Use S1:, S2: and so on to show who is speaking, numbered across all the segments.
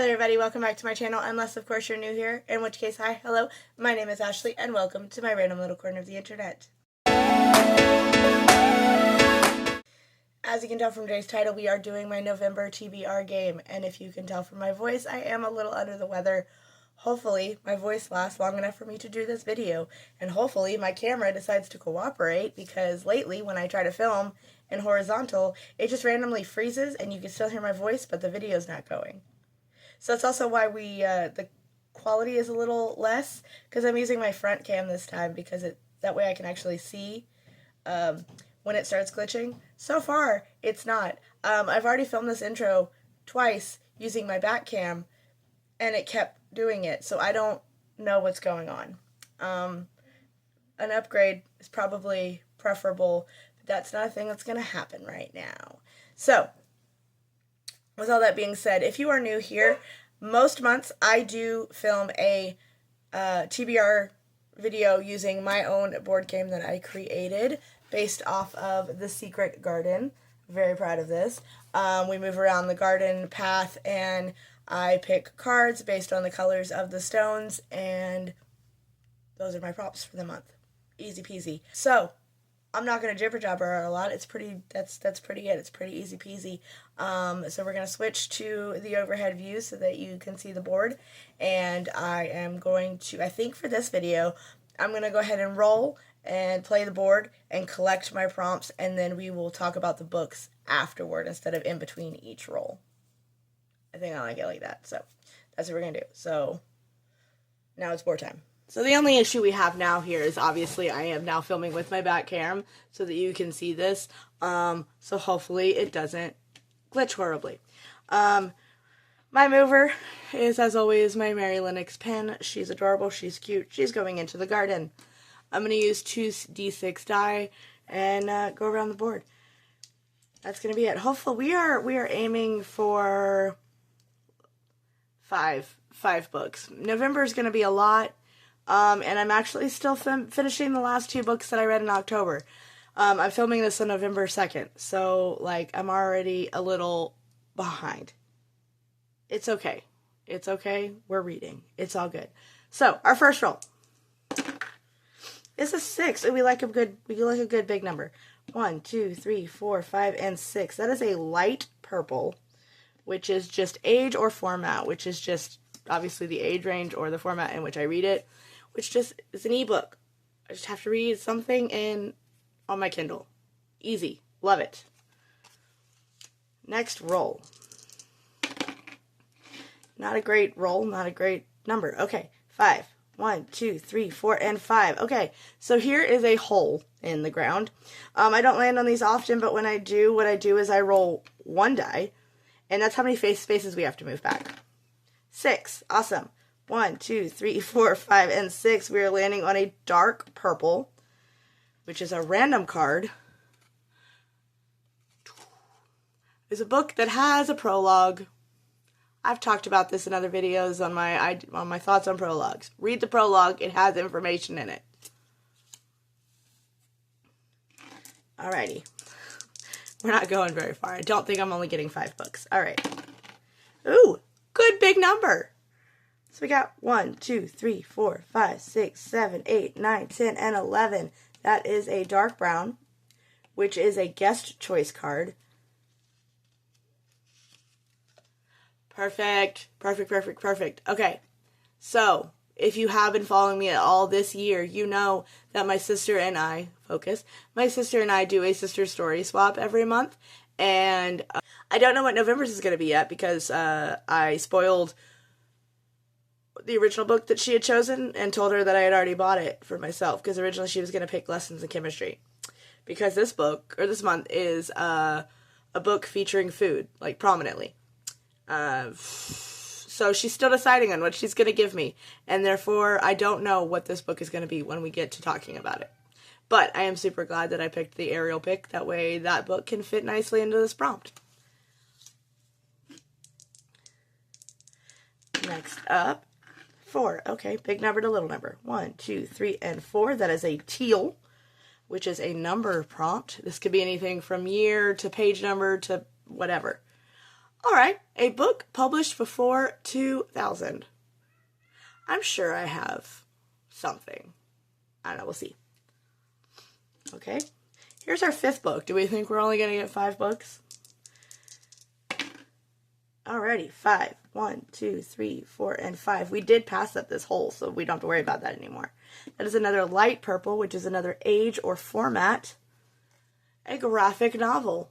S1: there everybody, welcome back to my channel, unless of course you're new here, in which case hi, hello, my name is Ashley and welcome to my random little corner of the internet. As you can tell from today's title, we are doing my November TBR game, and if you can tell from my voice, I am a little under the weather. Hopefully my voice lasts long enough for me to do this video, and hopefully my camera decides to cooperate, because lately when I try to film in horizontal, it just randomly freezes and you can still hear my voice, but the video's not going. So that's also why the quality is a little less, because I'm using my front cam this time, because that way I can actually see when it starts glitching. So far, it's not. I've already filmed this intro twice using my back cam, and it kept doing it, so I don't know what's going on. An upgrade is probably preferable, but that's not a thing that's going to happen right now. So, with all that being said, if you are new here, most months I do film a TBR video using my own board game that I created based off of the Secret Garden. Very proud of this. We move around the garden path and I pick cards based on the colors of the stones, and those are my props for the month. Easy peasy. So, I'm not going to jibber jabber a lot. It's that's pretty it. It's pretty easy peasy. So we're going to switch to the overhead view so that you can see the board. And I am going to, I think for this video, I'm going to go ahead and roll and play the board and collect my prompts, and then we will talk about the books afterward instead of in between each roll. I think I like it like that. So that's what we're going to do. So now it's board time. So the only issue we have now here is obviously I am now filming with my back cam so that you can see this. So hopefully it doesn't glitch horribly. My mover is, as always, my Mary Lennox pen. She's adorable. She's cute. She's going into the garden. I'm going to use 2d6 die and go around the board. That's going to be it. Hopefully we are aiming for five books. November is going to be a lot. And I'm actually still finishing the last 2 books that I read in October. I'm filming this on November 2nd, so, like, I'm already a little behind. It's okay. It's okay. We're reading. It's all good. So, our first roll is a 6. We like a good big number. 1, 2, 3, 4, 5, and 6. That is a light purple, which is just age or format, which is just obviously the age range or the format in which I read it, which just is an ebook. I just have to read something on my Kindle. Easy. Love it. Next roll. Not a great roll, not a great number. Okay, 5. 1, 2, 3, 4, and 5. Okay, so here is a hole in the ground. I don't land on these often, but when I do, what I do is I roll 1 die, and that's how many spaces we have to move back. 6. Awesome. 1, 2, 3, 4, 5, and 6. We are landing on a dark purple, which is a random card. It's a book that has a prologue. I've talked about this in other videos on my thoughts on prologues. Read the prologue. It has information in it. Alrighty. We're not going very far. I don't think I'm only getting 5 books. Alright. Ooh, good big number. So we got 1, 2, 3, 4, 5, 6, 7, 8, 9, 10, and 11. That is a dark brown, which is a guest choice card. Perfect. Perfect, perfect, perfect. Okay. So, if you have been following me at all this year, you know that my sister and I do a sister story swap every month. And I don't know what November's is going to be yet because I spoiled the original book that she had chosen and told her that I had already bought it for myself, because originally she was going to pick Lessons in Chemistry, because this book, or this month, is a book featuring food, like, prominently. So she's still deciding on what she's going to give me, and therefore I don't know what this book is going to be when we get to talking about it. But I am super glad that I picked the Ariel pick, that way that book can fit nicely into this prompt. Next up, 4. Okay, big number to little number. 1, 2, 3, and 4. That is a teal, which is a number prompt. This could be anything from year to page number to whatever. Alright, a book published before 2000. I'm sure I have something. I don't know, we'll see. Okay, here's our 5th book. Do we think we're only going to get 5 books? Alrighty, 5. 1, 2, 3, 4, and 5. We did pass up this hole, so we don't have to worry about that anymore. That is another light purple, which is another age or format. A graphic novel.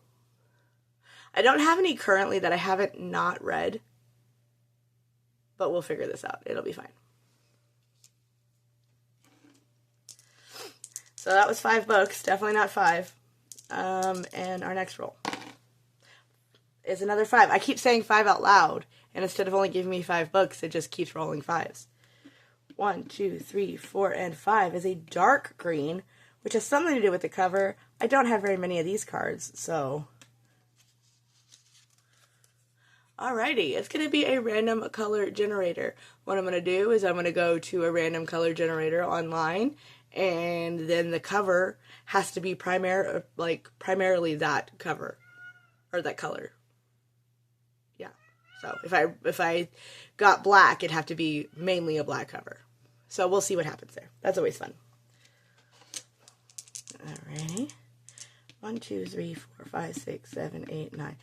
S1: I don't have any currently that I haven't not read, but we'll figure this out. It'll be fine. So that was 5 books, definitely not 5. And our next roll is another 5. I keep saying 5 out loud, and instead of only giving me 5 books, it just keeps rolling 5s. 1, 2, 3, 4, and 5 is a dark green, which has something to do with the cover. I don't have very many of these cards, so... Alrighty, it's going to be a random color generator. What I'm going to do is I'm going to go to a random color generator online, and then the cover has to be primarily that cover, or that color. Yeah, so if I got black, it'd have to be mainly a black cover. So we'll see what happens there. That's always fun. Alrighty. 1, 2, 3, 4, 5, 6, 7, 8, 9.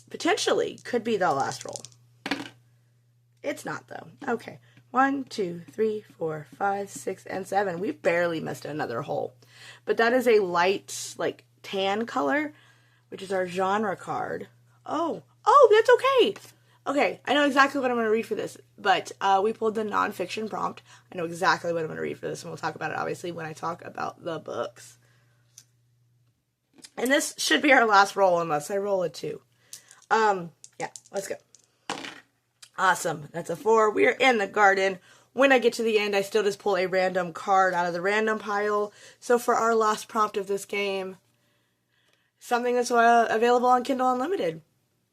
S1: Potentially could be the last roll. It's not though. Okay. 1, 2, 3, 4, 5, 6, and 7. We've barely missed another hole. But that is a light, like, tan color, which is our genre card. Oh, that's okay. Okay, I know exactly what I'm going to read for this, but we pulled the nonfiction prompt. I know exactly what I'm going to read for this, and we'll talk about it, obviously, when I talk about the books. And this should be our last roll, unless I roll a 2. Yeah, let's go. Awesome, that's a 4. We are in the garden. When I get to the end, I still just pull a random card out of the random pile. So for our last prompt of this game, something that's available on Kindle Unlimited.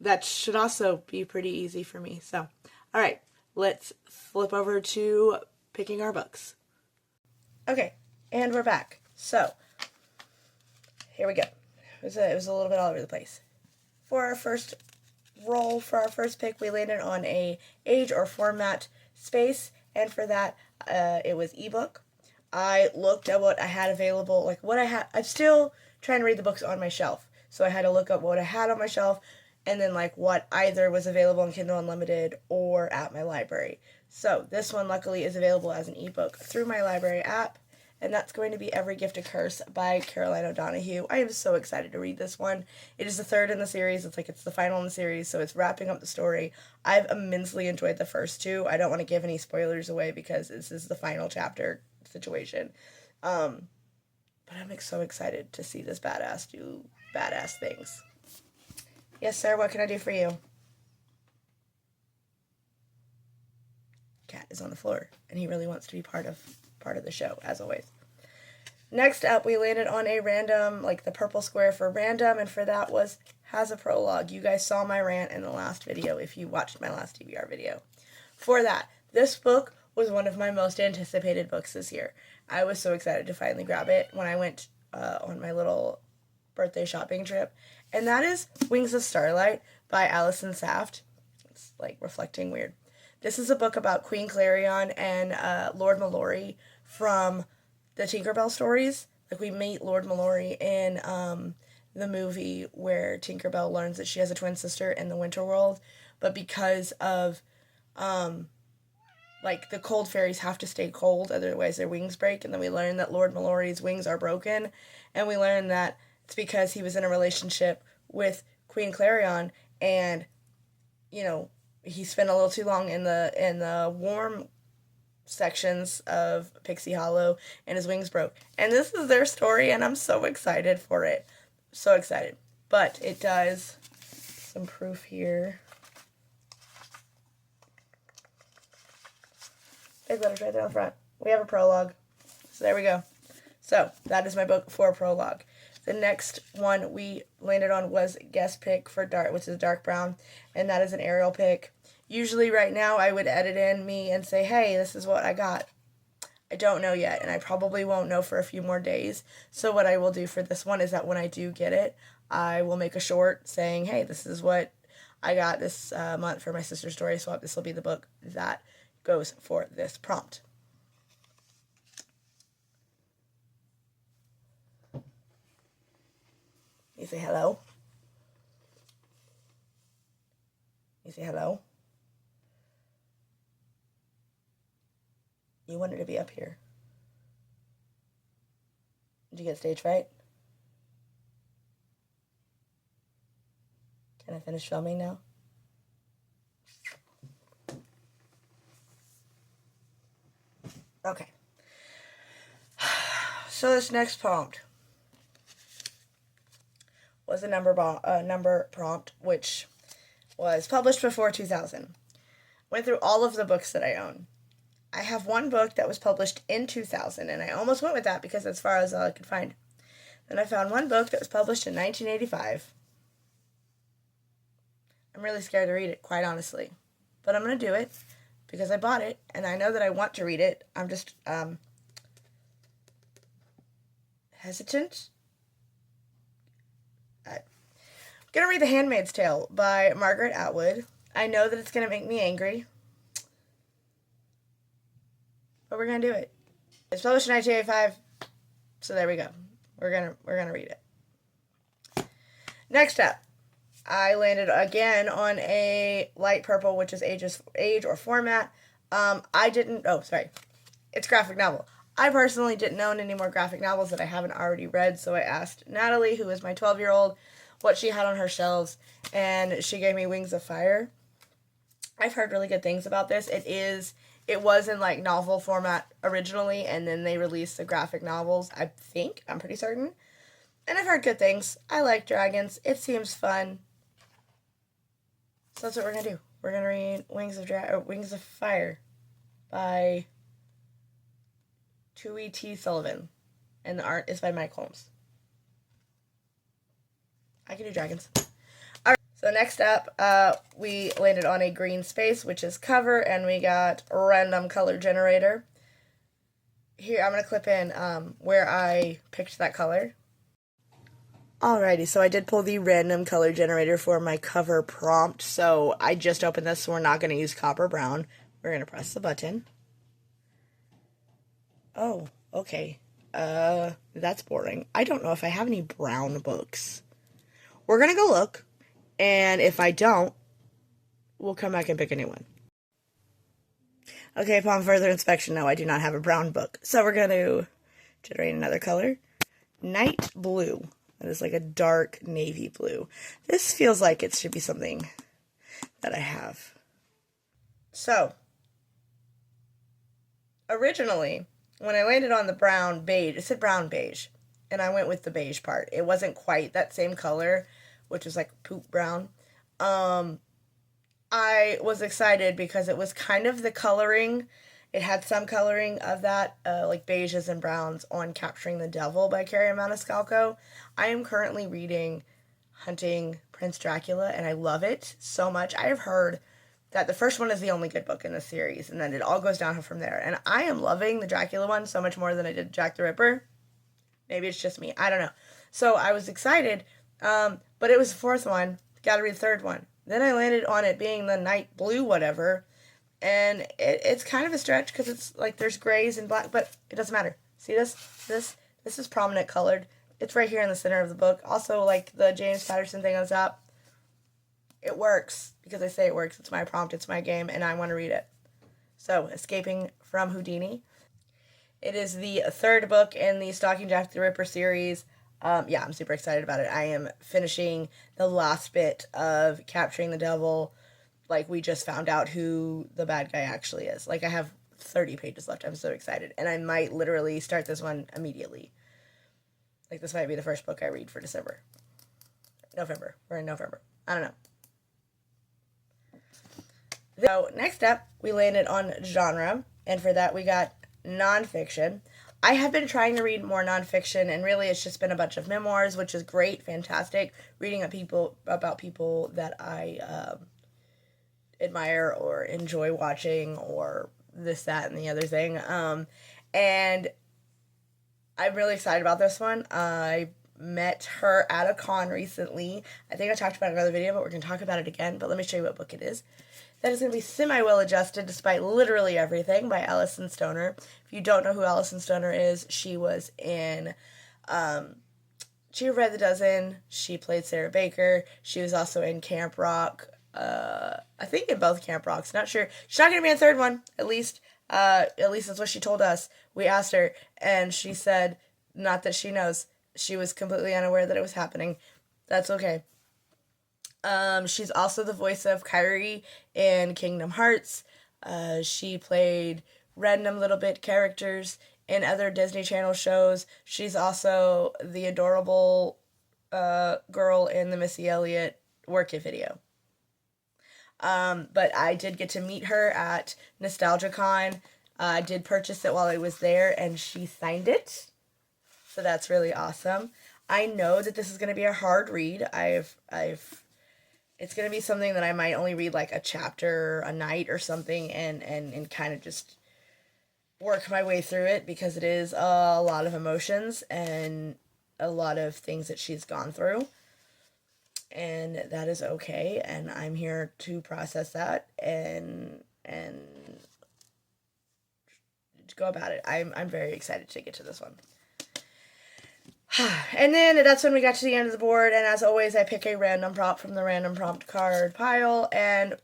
S1: That should also be pretty easy for me. So, alright, let's flip over to picking our books. Okay, and we're back. So, here we go. It was a little bit all over the place. For our first roll, for our first pick, we landed on a age or format space, and for that, it was ebook. I looked at what I had available, like what I had. I'm still trying to read the books on my shelf, so I had to look up what I had on my shelf, and then like what either was available on Kindle Unlimited or at my library. So this one luckily is available as an ebook through my library app, and that's going to be Every Gift a Curse by Caroline O'Donoghue. I am so excited to read this one. It is the 3rd in the series. It's the final in the series, so it's wrapping up the story. I've immensely enjoyed the first 2. I don't want to give any spoilers away because this is the final chapter situation. But I'm so excited to see this badass do badass things. Yes, sir, what can I do for you? Cat is on the floor, and he really wants to be part of the show, as always. Next up, we landed on a random, like the purple square for random, and for that has a prologue. You guys saw my rant in the last video if you watched my last TBR video. For that, this book was one of my most anticipated books this year. I was so excited to finally grab it when I went on my little birthday shopping trip, and that is Wings of Starlight by Allison Saft. It's like reflecting weird. This is a book about Queen Clarion and Lord Mallory from the Tinkerbell stories. Like, we meet Lord Mallory in the movie where Tinkerbell learns that she has a twin sister in the Winter World, but because of like the cold fairies have to stay cold, otherwise their wings break, and then we learn that Lord Mallory's wings are broken, and we learn that it's because he was in a relationship with Queen Clarion, and he spent a little too long in the warm sections of Pixie Hollow, and his wings broke. And this is their story, and I'm so excited for it. So excited. But it does some proof here. Big letters right there on the front. We have a prologue. So there we go. So that is my book for a prologue. The next one we landed on was guest pick for dark, which is dark brown, and that is an Ariel pick. Usually right now I would edit in me and say, hey, this is what I got. I don't know yet, and I probably won't know for a few more days. So what I will do for this one is that when I do get it, I will make a short saying, hey, this is what I got this month for my sister's story swap. This will be the book that goes for this prompt. You say hello? You say hello? You wanted to be up here. Did you get stage fright? Can I finish filming now? Okay. So this next prompt was a number prompt, which was published before 2000. Went through all of the books that I own. I have one book that was published in 2000, and I almost went with that because that's as far as I could find. Then I found one book that was published in 1985. I'm really scared to read it, quite honestly. But I'm going to do it because I bought it, and I know that I want to read it. I'm just hesitant. I'm going to read The Handmaid's Tale by Margaret Atwood. I know that it's going to make me angry, but we're going to do it. It's published in 1985, so there we go. We're gonna read it. Next up, I landed again on a light purple, which is age or format. It's graphic novel. I personally didn't own any more graphic novels that I haven't already read, so I asked Natalie, who is my 12-year-old, what she had on her shelves, and she gave me Wings of Fire. I've heard really good things about this. It was in like novel format originally, and then they released the graphic novels, I'm pretty certain. And I've heard good things. I like dragons. It seems fun. So that's what we're going to do. We're going to read Wings of Fire by Tui T. Sullivan. And the art is by Mike Holmes. I can do dragons. Alright, so next up, we landed on a green space, which is cover, and we got random color generator. Here, I'm going to clip in where I picked that color. Alrighty, so I did pull the random color generator for my cover prompt, so I just opened this, so we're not going to use copper brown. We're going to press the button. Oh, okay. That's boring. I don't know if I have any brown books. We're going to go look, and if I don't, we'll come back and pick a new one. Okay, upon further inspection, no, I do not have a brown book. So we're going to generate another color. Night blue. That is like a dark navy blue. This feels like it should be something that I have. So, originally, when I landed on the brown beige, it said brown beige, and I went with the beige part. It wasn't quite that same color, which is like poop brown. I was excited because it was kind of the coloring. It had some coloring of that, like beiges and browns, on Capturing the Devil by Carrie Maniscalco. I am currently reading Hunting Prince Dracula, and I love it so much. I have heard that the first one is the only good book in the series, and then it all goes downhill from there. And I am loving the Dracula one so much more than I did Jack the Ripper. Maybe it's just me. I don't know. So I was excited, but it was the fourth one. Got to read the third one. Then I landed on it being the night blue whatever, and it's kind of a stretch because it's like there's grays and black, but it doesn't matter. See this? This is prominent colored. It's right here in the center of the book. Also, like the James Patterson thing on the top. It works because I say it works. It's my prompt. It's my game, and I want to read it. So, Escaping from Houdini. It is the third book in the Stalking Jack the Ripper series. I'm super excited about it. I am finishing the last bit of Capturing the Devil. Like, we just found out who the bad guy actually is. Like, I have 30 pages left. I'm so excited. And I might literally start this one immediately. Like, this might be the first book I read for December. November. We're in November. I don't know. So, next up, we landed on genre. And for that, we got nonfiction. I have been trying to read more nonfiction, and really it's just been a bunch of memoirs, which is great, fantastic. Reading about people that I admire or enjoy watching, or this, that, and the other thing. And I'm really excited about this one. I met her at a con recently. I think I talked about it in another video, but we're going to talk about it again. But let me show you what book it is. That is going to be Semi-Well Adjusted Despite Literally Everything by Allison Stoner. If you don't know who Allison Stoner is, she was in She Read the Dozen. She played Sarah Baker. She was also in Camp Rock. I think in both Camp Rocks. Not sure. She's not going to be in the third one, at least. At least that's what she told us. We asked her, and she said, not that she knows. She was completely unaware that it was happening. That's okay. She's also the voice of Kairi in Kingdom Hearts. She played random little bit characters in other Disney Channel shows. She's also the adorable girl in the Missy Elliott Work It video. But I did get to meet her at NostalgiaCon. I did purchase it while I was there, and she signed it. So that's really awesome. I know that this is going to be a hard read. It's going to be something that I might only read like a chapter a night or something and kind of just work my way through it, because it is a lot of emotions and a lot of things that she's gone through. And that is okay, and I'm here to process that and go about it. I'm very excited to get to this one. And then that's when we got to the end of the board, and as always, I pick a random prop from the random prompt card pile, and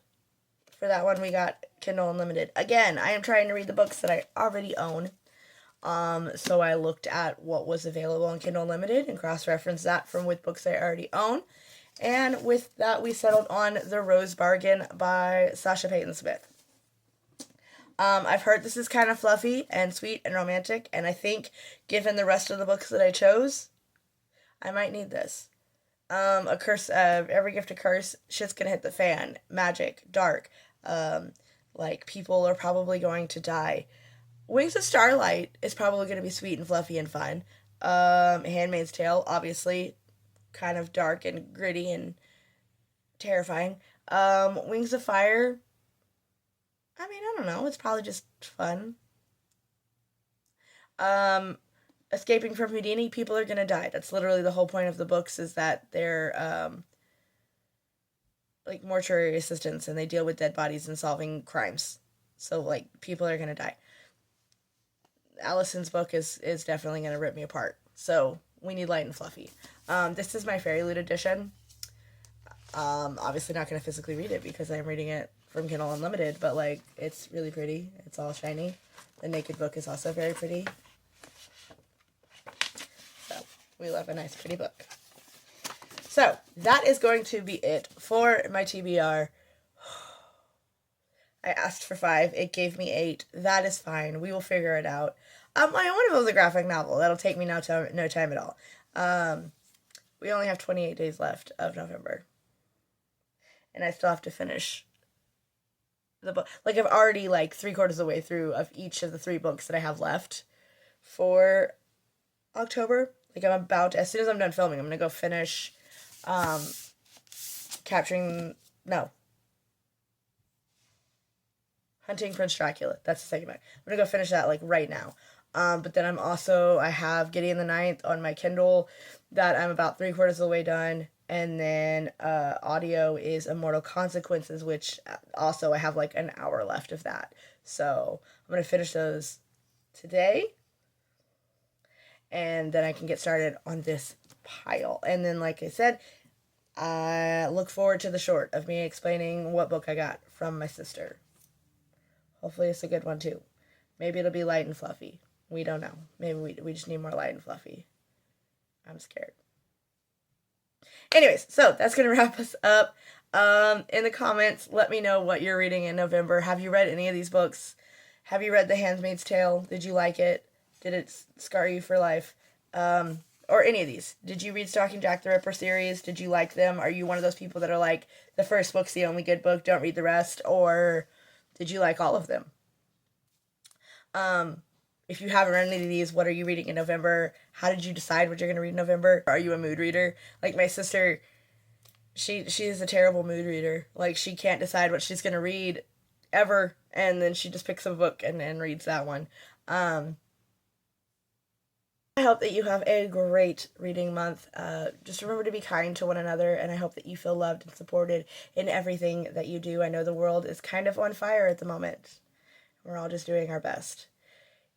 S1: for that one, we got Kindle Unlimited. Again, I am trying to read the books that I already own, so I looked at what was available on Kindle Unlimited and cross-referenced that from with books I already own, and with that, we settled on The Rose Bargain by Sasha Payton Smith. I've heard this is kind of fluffy and sweet and romantic, and I think, given the rest of the books that I chose, I might need this. A curse, every gift a curse, shit's gonna hit the fan. Magic, dark, like, people are probably going to die. Wings of Starlight is probably gonna be sweet and fluffy and fun. Handmaid's Tale, obviously, kind of dark and gritty and terrifying. Wings of Fire, I mean, I don't know. It's probably just fun. Escaping from Houdini, people are gonna die. That's literally the whole point of the books, is that they're, like, mortuary assistants, and they deal with dead bodies and solving crimes. So, like, people are gonna die. Allison's book is definitely gonna rip me apart. So, we need light and fluffy. This is my Fairy Loot edition. Obviously not gonna physically read it because I'm reading it from Kindle Unlimited, but, like, it's really pretty. It's all shiny. The Naked book is also very pretty. So, we love a nice, pretty book. So, that is going to be it for my TBR. I asked for 5. It gave me 8. That is fine. We will figure it out. I want to build a graphic novel. That'll take me no time at all. We only have 28 days left of November. And I still have to finish the book. Like, I've already, like, 3/4 of the way through of each of the 3 books that I have left for October. Like, I'm about to, as soon as I'm done filming, I'm going to go finish, Hunting Prince Dracula. That's the second book. I'm going to go finish that, like, right now. But then I have Gideon the Ninth on my Kindle that I'm about 3/4 of the way done. And then audio is Immortal Consequences, which also I have like an hour left of that. So I'm going to finish those today. And then I can get started on this pile. And then, like I said, I look forward to the short of me explaining what book I got from my sister. Hopefully it's a good one too. Maybe it'll be light and fluffy. We don't know. Maybe we just need more light and fluffy. I'm scared. Anyways, so that's going to wrap us up. In the comments, let me know what you're reading in November. Have you read any of these books? Have you read The Handmaid's Tale? Did you like it? Did it scar you for life? Or any of these? Did you read Stalking Jack the Ripper series? Did you like them? Are you one of those people that are like, the first book's the only good book, don't read the rest? Or did you like all of them? If you haven't read any of these, what are you reading in November? How did you decide what you're going to read in November? Are you a mood reader? Like my sister, she is a terrible mood reader. Like, she can't decide what she's going to read ever, and then she just picks a book and reads that one. I hope that you have a great reading month. Just remember to be kind to one another, and I hope that you feel loved and supported in everything that you do. I know the world is kind of on fire at the moment. We're all just doing our best.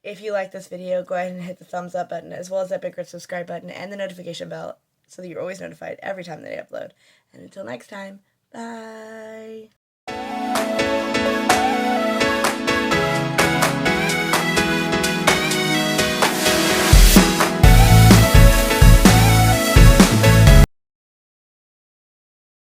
S1: If you like this video, go ahead and hit the thumbs up button, as well as that big red subscribe button and the notification bell, so that you're always notified every time that I upload. And until next time, bye!